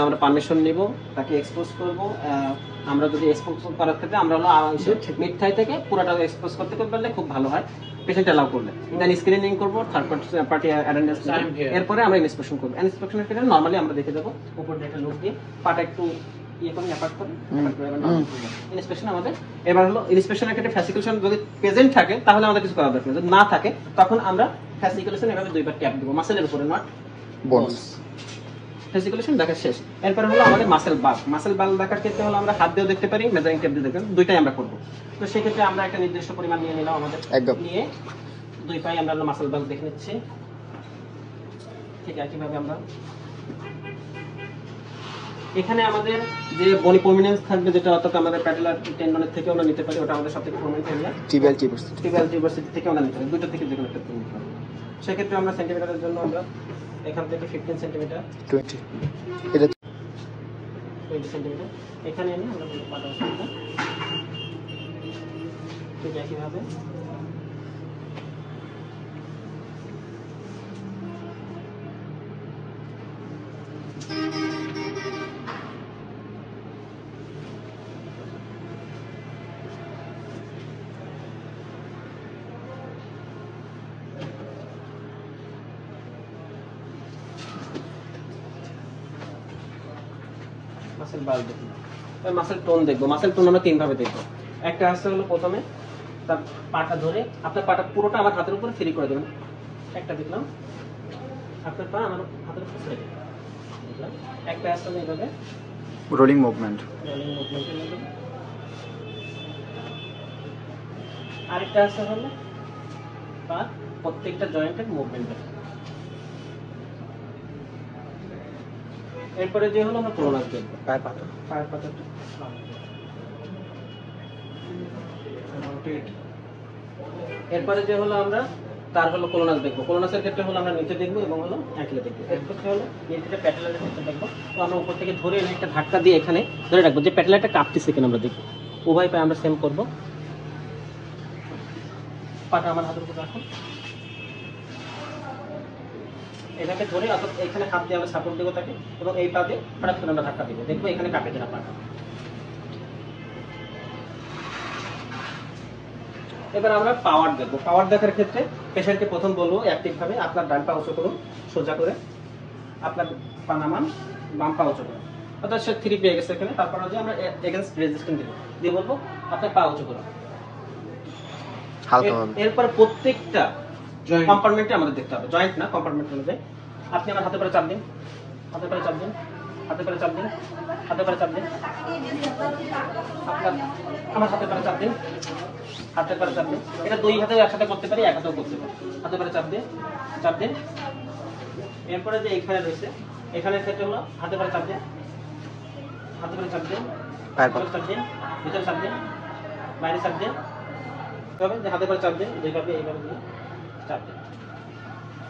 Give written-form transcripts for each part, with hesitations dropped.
আমরা পারমিশন নিব, তাকে এক্সপোজ করব। আমরা যদি এক্সপোজ করার ক্ষেত্রে আমরা হলো মিড-থাই থেকে পুরোটা এক্সপোজ করতে পারলে খুব ভালো হয়, পেশেন্ট অ্যালাউ করলে। দেন স্ক্রিনিং করব, থার্ড পার্টি অ্যাটেন্ডেন্স, এরপরে আমরা ইন্সপেকশন করব। ইন্সপেকশনের ক্ষেত্রে নরমালি আমরা দেখে যাব উপর থেকে লুক দিয়ে পাটা একটু ইয়ে করে অ্যাপার্ট করে ইন্সপেকশন আমাদের। এবার হলো ইন্সপেকশনের ক্ষেত্রে ফ্যাসিকুলেশন যদি প্রেজেন্ট থাকে তাহলে আমাদের কিছু করার দরকার নেই, যদি না থাকে তখন আমরা ফ্যাসিকুলেশন এভাবে দুইবার ট্যাপ দেব মাসেলের উপরে, নট বোনস। ফ্যাসিকুলেশন দেখা শেষ। এরপর হলো আমাদের মাসেল বাল দেখার ক্ষেত্রে হলো আমরা হাত দিয়েও দেখতে পারি, মেজারিং টেপ দিয়ে দেখতে পারি, দুইটাই আমরা করব। তো সেই ক্ষেত্রে আমরা একটা নির্দিষ্ট পরিমাণ নিয়ে নিলাম আমাদের, নিয়ে দুই পায়ে আমরা মাসেল বাল দেখে নিচ্ছি। ঠিক একইভাবে আমরা এখানে আমাদের যে বনি প্রমিনেন্স থাকবে, যেটা অর্থাৎ আমাদের প্যাটেলার টেন্ডনের থেকে আমরা নিতে পারি, ওটা আমাদের সবথেকে প্রমিনেন্ট এরিয়া। টিবিয়াল টিউবারসিটি থেকে আমরা নিতে পারি, দুটো থেকে যে কোনো একটা নিতে পারি। সেক্ষেত্রে আমরা সেন্টিমিটারের জন্য আমরা এখান থেকে 15 সেন্টিমিটার 20 সেন্টিমিটার এখানে এনে আমরা পাটা ঠিক একইভাবে মাসেল বাল দেখব। মাসেল টোন দেখব। মাসেল টোন আমরা তিন ভাবে দেখব। একটা আছে হলো প্রথমে তার পাটা ধরে আপনার পাটা পুরোটা আমার হাতের উপরে ফ্রি করে দেবেন। একটা দেখলাম, আপনার পা আমার হাতের উপরে ছেড়ে দিলাম। একটা আছে এইভাবে রোলিং মুভমেন্ট। আরেকটা আছে হলো পা প্রত্যেকটা জয়েন্টের মুভমেন্ট। এরপরে যে হলো আমরা ক্লোনাস দেখব, পায়ের পাতাটা এরপরে যে হলো আমরা তার হলো ক্লোনাস দেখব। ক্লোনাসের ক্ষেত্রে হলো আমরা নিচে দেখব এবং হলো অ্যাঙ্কেলে দেখব। এর ক্ষেত্রে হলো নিচে প্যাটেলারের ক্ষেত্রে দেখব। তো আমরা উপর থেকে ধরে এনে একটা ধাক্কা দিয়ে এখানে ধরে রাখবো, যে প্যাটেলারটা কাঁপতেছে কিনা আমরা দেখব। উভয় পায়ে আমরা সেম করব। পাটা আমার হাতের উপর রাখুন, এটাকে ধরে অর্থাৎ এখানে হাত দিয়ে আমরা সাপোর্ট দেবো তাকে, এবং এই পা দিয়ে হঠাৎ করে আমরা ধাক্কা দিব, দেখবো এখানে কাঁপে কিনা পাটা। এবার আমরা পাওয়ার দেখবো। পাওয়ার দেখার ক্ষেত্রে পেশেন্টকে প্রথম বলবো অ্যাক্টিভ ভাবে আপনার ডান পা উঁচু করুন, সোজা করে আপনার পা নামান, বাম পা উঁচু করুন। অর্থাৎ সে 3 পেয়ে গেছে এখানে। তারপর যে আমরা এগেইনস্ট রেজিস্ট্যান্স দিব, দিয়ে বলবো আপনার পা উঁচু করুন। এরপর প্রত্যেকটা কম্পার্টমেন্টে আমাদের দেখতে হবে, জয়েন্ট না কম্পার্টমেন্ট অনুযায়ী। আপনি আমার হাতে করে চাপ দিন, হাতে করে চাপ দিন, হাতে করে চাপ দিন, হাতে করে চাপ দিন, আপনার আমার হাতে করে চাপ দিন, হাতে করে চাপ দিন। এটা দুই হাতেও একসাথে করতে পারি, এক হাতেও করতে পারি। হাতে করে চাপ দিন, চাপ দিন। এরপরে যে এখানে রয়েছে, এখানের ক্ষেত্রে হলো হাতে করে চাপ দিন, হাতে করে চাপ দিন, চাপ দিন, ভিতরে চাপ দিন, বাইরে চাপ দিন। তবে যে হাতে করে চাপ দিন, যেভাবে এইভাবে দিয়ে চাপ দিন।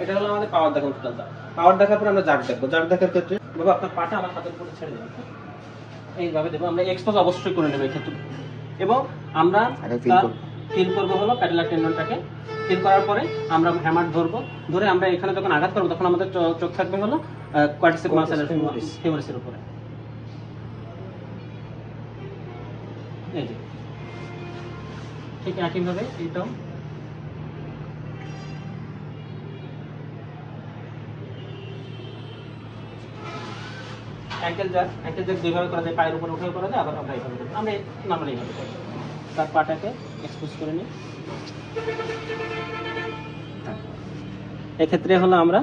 এটা হলো আমাদের পাওয়ার দেখার টোটালটা। পাওয়ার দেখার পর আমরা জাগ দেখবো। জাগ দেখার ক্ষেত্রে বাবা আপনার পাটা আমার হাতের উপরে ছেড়ে দেবেন, এইভাবে দেবো। আমরা এক্সপোজ অবশ্যই করে নেব এই ক্ষেত্রে। এবং আমরা ফিল করবো হলো প্যাটেলার টেন্ডনটাকে। ফিল করার পরে আমরা হ্যামার ধরবো, ধরে আমরা এখানে যখন আঘাত করবো তখন আমাদের চোখ থাকবে হলো কোয়াড্রিসেপ মাসেলের ফিমোরিসের উপরে। এই যে ঠিক একইভাবে এইটাও অ্যাঙ্কেল জ্যাক দুইভাবে করা যায়, পায়ের উপরে উঠেও করা যায়, আবার আমরা এইভাবে করি। আমরা নরমালি এইভাবে করি। তার পাটাকে এক্সপোজ করে নিই। এক্ষেত্রে হলো আমরা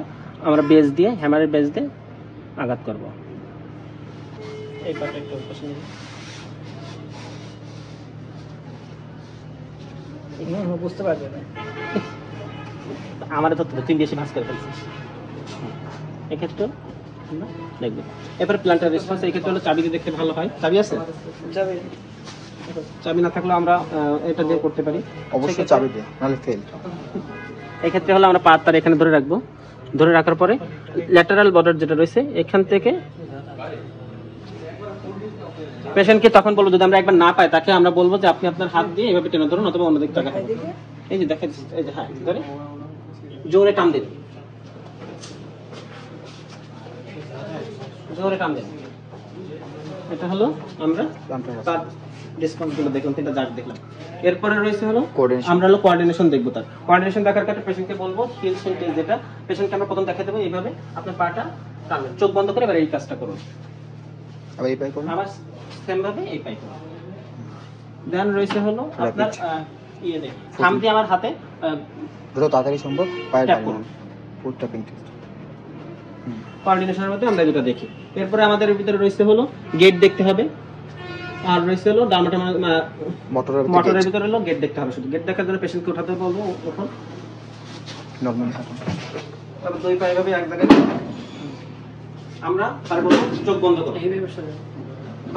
বেজ দিয়ে, হ্যামারের বেজ দিয়ে আঘাত করব। এই পাটা একটু বসে নিই, বুঝতে পারবে না আমাদের তো তুই বেশি ভাঁজ করে ফেলছিস। এক্ষেত্রে দেখবে। এবার প্ল্যান্টার রেসপন্স এই ক্ষেত্রে হলো চাবি দিয়ে দেখতে ভালো হয়। চাবি আছে? চাবি না থাকলে আমরা এটা দিয়ে করতে পারি, অবশ্যই চাবি দিয়ে, নাহলে ফেল। এই ক্ষেত্রে হলো আমরা পা তার এখানে ধরে রাখবো। ধরে রাখার পরে ল্যাটারাল বর্ডার যেটা রয়েছে এখান থেকে পেশেন্টকে তখন বলবো, যদি আমরা একবার না পাই তাকে আমরা বলবো যে আপনি আপনার হাত দিয়ে এভাবে টেনে ধরুন, অথবা অন্য দিক থেকে। এই যে দেখেন, এই যে হ্যাঁ, ধরে জোরে টান দিন, জোরে টান দেন। এটা হলো আমরা তার রেসপন্সগুলো দেখলাম, তিনটা জাগ দেখলাম। এরপরে রয়েছে হলো আমরা হলো কোঅর্ডিনেশন দেখবো। তার কোঅর্ডিনেশন দেখার ক্ষেত্রে পেশেন্টকে বলবো হিল সুইং, যেটা পেশেন্টকে আমরা প্রথম দেখাতে দেবো এইভাবে আপনার পাটা টানবেন, চোখ বন্ধ করে এবার এই কাজটা করুন, আবার এই পাই করুন, আবার সেম ভাবে এই পাই করুন। দেন রয়েছে হলো আপনার ইয়ে দেখ থাম দিয়ে আমার হাতে যত তাড়াতাড়ি সম্ভব পায়ে টানুন, ফুট ট্যাপিং টেস্ট। কোঅর্ডিনেশনের মধ্যে আমরা যেটা দেখি। এরপরে আমাদের ভিতরে রয়েছে হলো গেট দেখতে হবে, আর রয়েছে হলো মোটরের ভিতরে হলো গেট দেখতে হবে। শুধু গেট দেখার জন্য পেশেন্টকে উঠাতে বলবো, তখন নরমালি হাঁটুন, তারপর দুই পা এভাবে এক জায়গায় আমরা তারপর চোখ বন্ধ করব।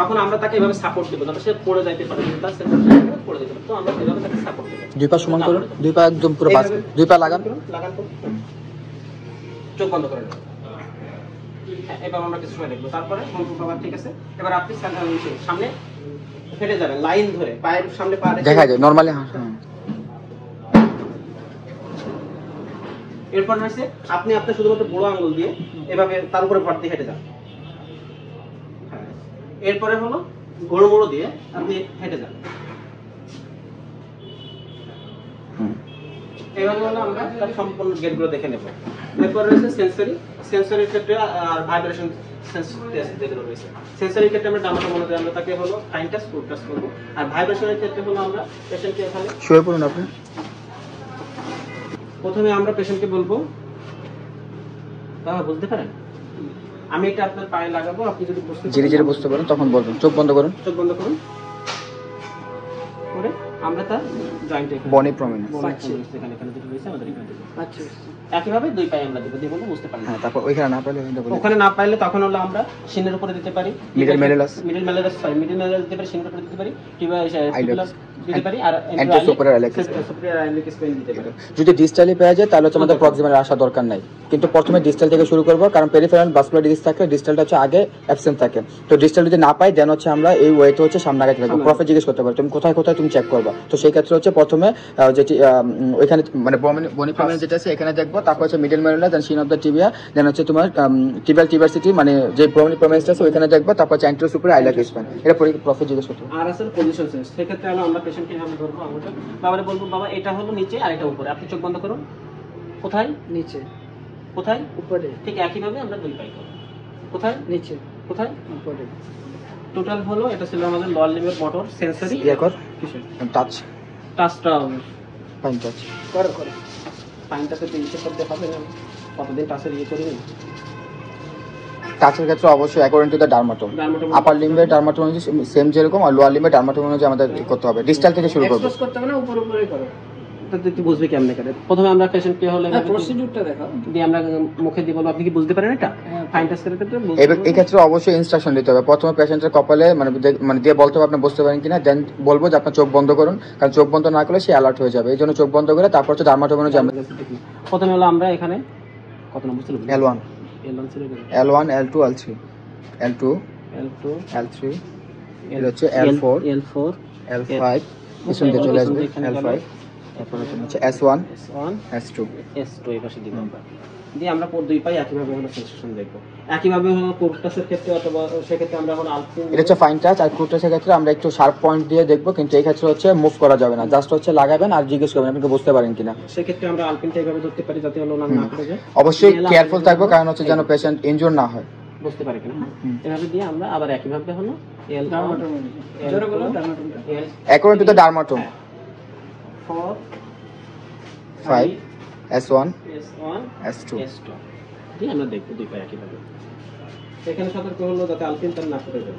তখন আমরা তাকে এভাবে সাপোর্ট দেব, যাতে সে পড়ে যাইতে পারে, তার সেন্টার পড়ে যেতে পারে। তো আমরা এভাবে তাকে সাপোর্ট দেব। দুই পা সমান করুন, দুই পা একদম পুরো বাস, দুই পা লাগান, চোখ বন্ধ করে নেব। এবার আমরা কিছু সময় দেখবো, তারপরে বলবো বাবা ঠিক আছে, এবার আপনি সামনে হেঁটে যাবেন লাইন ধরে, পায়ের সামনে পা রেখে দেখা যায় নরমালি হাঁটুন। এরপর হচ্ছে আপনি আপনার শুধুমাত্র বুড়ো আঙ্গুল দিয়ে এভাবে তার উপরে ভর দিয়ে হেঁটে যান। এরপরে হলো গোড় মোড়ো দিয়ে আপনি হেঁটে যান। এভাবে হলো আমরা তার সম্পূর্ণ গেটগুলো দেখে নেব। এরপর রয়েছে সেন্সরির ক্ষেত্রে আর ভাইব্রেশন যেগুলো রয়েছে। সেন্সরির ক্ষেত্রে আমরা ডামাটা মনে আমরা তাকে হলো ফাইন টাচ, ফুড টাচ করবো। আর ভাইব্রেশনের ক্ষেত্রে হলো আমরা পেশেন্টকে এখানে শুয়ে পড়ুন। আপনি প্রথমে আমরা পেশেন্টকে বলবো বাবা বুঝতে পারেন, আমি এটা আপনার পায়ে লাগাবো, আপনি যদি ধীরে ধীরে বুঝতে পারেন তখন বলবেন। চোখ বন্ধ করুন, চোখ বন্ধ করুন করে আমরা তার জয়েন্টে বনি প্রমিনেন্স এখানে যেটা রয়েছে আমাদের এখানে দেব। আচ্ছা, একইভাবে দুই পায়ে আমরা দেব, দিয়ে বলবো বুঝতে পারলেন। হ্যাঁ, তারপর ওইখানে না পারলে ওখানে না পারলে তখন হলো আমরা সিনের উপরে দিতে পারি, মিডল ম্যালারাস দিতে পারি, সিনের উপরে দিতে পারি, কিংবা দিতে পারি, আর সুপিরিয়র আইলেক্স স্পেন দিতে পারি। যদি ডিস্টালি পেয়ে যায় তাহলে হচ্ছে আমাদের প্রক্সিমাল আসা দরকার নাই, কিন্তু প্রথমে ডিস্টাল থেকে শুরু করব, কারণ পেরিফেরাল ভাস্কুলার ডিজিজ থাকলে ডিস্টালটা হচ্ছে আগে অ্যাবসেন্ট থাকে। তো ডিস্টাল যদি না পাই দেন হচ্ছে আমরা এই ওয়েতে হচ্ছে সামনে আগে থাকবো। প্রফেট জিজ্ঞেস করতে পারো তুমি কোথায় কোথায় তুমি চেক করবা। তো সেই ক্ষেত্রে হচ্ছে প্রথমে যেটি ওইখানে মানে বনি প্রমিনেন্স যেটা আছে এখানে দেখবো, তারপর হচ্ছে middle malleolus, then shin of the tibia, then হচ্ছে তোমার টিবিয়াল টিভার্সিটি মানে যে বনি প্রমিনেন্স আছে ওইখানে দেখবো, তারপর হচ্ছে অ্যান্টেরো সুপিরিয়র আইলেক্স স্পেন। এটা প্রফেট জিজ্ঞেস করতে আর আছে পজিশন সেন্স। সেই ক্ষেত্রে আমরা পেশেন্টকে এভাবে ধরবো, আমরা বাবারে বলবো বাবা এটা হলো নিচে আর এটা উপরে, আপনি চোখ বন্ধ করুন। কোথায়? নিচে। কোথায়? উপরে। ঠিক একইভাবে আমরা দুই পাই করব। কোথায়? নিচে। কোথায়? উপরে। টোটাল হলো এটা ছিল আমাদের লোয়ার লিম্বের মোটর সেন্সরি। কর কিসে টাচটা ফাইন টাচ করো ফাইন টাচে তিনটে করতে হবে না, কতদিন টাচের করিনি। টাচের ক্ষেত্রে অবশ্যই according to the dermatome, upper লিম্বের ডার্মাটোম সেম যেরকম, আর লোয়ার লিম্বের ডার্মাটোম অনুযায়ী আমাদের করতে হবে। ডিস্টাল থেকে শুরু করব, এক্সপ্রেস করতে হবে না, উপরেই করো। তুই বুঝবি কেমনে করে। প্রথমে আমরা পেশেন্টকে হলে প্রসিডিউরটা দেখাও, দিয়ে আমরা মুখে দিয়ে বলবো আপনি কি বুঝতে পারেন এটা ফাইন টাচ করে ক্ষেত্রে এই ক্ষেত্রে অবশ্যই ইনস্ট্রাকশন দিতে হবে। প্রথমে পেশেন্টের কপালে মানে দিয়ে বলতে হবে আপনি বুঝতে পারেন কিনা, দেন বলবো যে আপনার চোখ বন্ধ করুন, কারণ চোখ বন্ধ না করলে সে অ্যালার্ট হয়ে যাবে। এই জন্য চোখ বন্ধ করে তারপর হচ্ছে ডার্মাটোম অনুযায়ী আমরা প্রথমে হলো আমরা এখানে কত নম্বর ছিল L1 ছিল L1 L2 L3 এর হচ্ছে L4 L5 পিছন দিয়ে চলে আসবে L5, তারপর হচ্ছে S1 S2 এই পাশে দিব আমরা, দিয়ে আমরা দুই পাই একইভাবে হলো সেন্সেশন দেখবো। একইভাবে হলো কোর্টাসের ক্ষেত্রে অথবা সেক্ষেত্রে আমরা হলো আলফিন, এটা হচ্ছে ফাইন টাচ। আর কোর্টাসের ক্ষেত্রে আমরা একটু শার্প পয়েন্ট দিয়ে দেখবো, কিন্তু এই ক্ষেত্রে হচ্ছে মুভ করা যাবে না, জাস্ট হচ্ছে লাগাবেন আর জিজ্ঞেস করবেন আপনি বুঝতে পারেন কিনা। সেক্ষেত্রে আমরা আলফিনটা এইভাবে ধরতে পারি যাতে হলো না পড়ে যায়। অবশ্যই কেয়ারফুল থাকবো, কারণ হচ্ছে যেন পেশেন্ট ইনজুর না হয়, বুঝতে পারে কিনা। এভাবে দিয়ে আমরা আবার একইভাবে হলো according to the dermatome 4 5 S1 S2 দিয়ে আমরা দেখবো দুই পায়ে একইভাবে। এখানে সতর্ক হলো যাতে আলফিন তার না পড়ে যায়।